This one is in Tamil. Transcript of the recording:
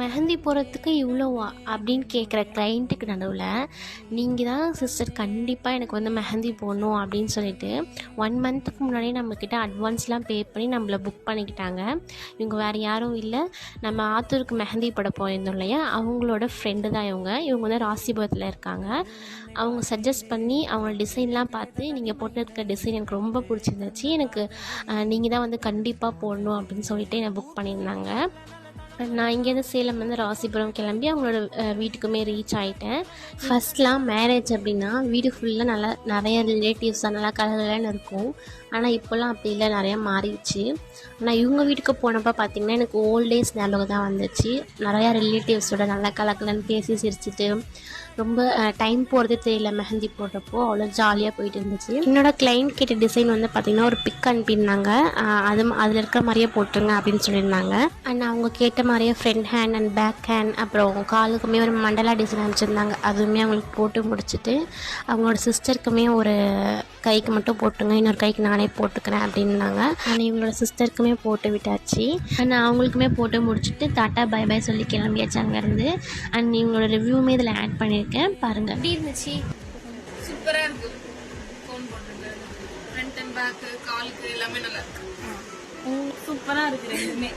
மெஹந்தி போடுறதுக்கு இவ்வளோவா அப்படின்னு கேட்குற கிளைண்ட்டுக்கு நடுவில் நீங்கள் தான் சிஸ்டர் கண்டிப்பாக எனக்கு வந்து மெஹந்தி போடணும் அப்படின்னு சொல்லிட்டு 1 மந்த்துக்கு முன்னாடியே நம்மக்கிட்ட அட்வான்ஸ்லாம் பே பண்ணி நம்மளை புக் பண்ணிக்கிட்டாங்க. இவங்க வேறு யாரும் இல்லை, நம்ம ஆத்தூருக்கு மெஹந்தி போட போயிருந்தோம் இல்லையா, அவங்களோட ஃப்ரெண்டு தான் இவங்க. இவங்க வந்து ராசிபுரத்தில் இருக்காங்க. அவங்க சஜஸ்ட் பண்ணி அவங்க டிசைன்லாம் பார்த்து நீங்கள் போட்டிருக்க டிசைன் எனக்கு ரொம்ப பிடிச்சிருந்துச்சு, எனக்கு நீங்கள் தான் வந்து கண்டிப்பாக போடணும் அப்படின்னு சொல்லிட்டு என்னை புக் பண்ணியிருந்தாங்க. நான் இங்கேருந்து சேலம் வந்து ராசிபுரம் கிளம்பி அவங்களோட வீட்டுக்குமே ரீச் ஆகிட்டேன். ஃபஸ்ட்லாம் மேரேஜ் அப்படின்னா வீடு ஃபுல்லாக நல்லா நிறைய ரிலேட்டிவ்ஸாக நல்லா கலகலன்னு இருக்கும். ஆனால் இப்போல்லாம் அப்படி இல்லை, நிறையா மாறிடுச்சு. ஆனால் இவங்க வீட்டுக்கு போனப்போ பார்த்திங்கன்னா எனக்கு ஓல்ட் டேஸ் ஞாபகம் தான் வந்துச்சு. நிறையா ரிலேட்டிவ்ஸோட நல்லா கலகலன்னு பேசி சிரிச்சிட்டு ரொம்ப டைம் போகிறதே தெரியல. மெஹந்தி போடுறப்போ அவ்வளோ ஜாலியாக போயிட்டு இருந்துச்சு. என்னோடய கிளைண்ட் கேட்ட டிசைன் வந்து பார்த்திங்கன்னா ஒரு பிக் அனுப்பியிருந்தாங்க. அதில் இருக்கிற மாதிரியே போட்டுருங்க அப்படின்னு சொல்லியிருந்தாங்க. அண்ட் அவங்க கேட்ட மாதிரியே front hand and back hand அப்புறம் காலுக்குமே ஒரு மண்டலா டிசைன் அனுப்பிச்சிருந்தாங்க. அதுவுமே அவங்களுக்கு போட்டு முடிச்சுட்டு அவங்களோட சிஸ்டருக்குமே ஒரு கைக்கு மட்டும் போட்டுங்க, இன்னொரு கைக்கு நானே போட்டுக்கிறேன் அப்படின்னாங்க. அண்ட் இவங்களோட சிஸ்டருக்குமே போட்டு விட்டாச்சு. அண்ட் அவங்களுக்குமே போட்டு முடிச்சுட்டு டாட்டா பை பை சொல்லி கிளம்பியாச்சு அங்கேருந்து. அண்ட் இவங்களோட ரிவ்யூமே இதில் ஆட் பண்ணியிருக்கேன், பாருங்கள். எப்படி இருந்துச்சு? சூப்பராக இருக்குது. ஃபோன் போட்டுருக்கு, ஃப்ரண்ட் அண்ட் பேக்கு, காலுக்கு எல்லாமே நல்லா இருக்கு. சூப்பராக இருக்குது ரெண்டுமே.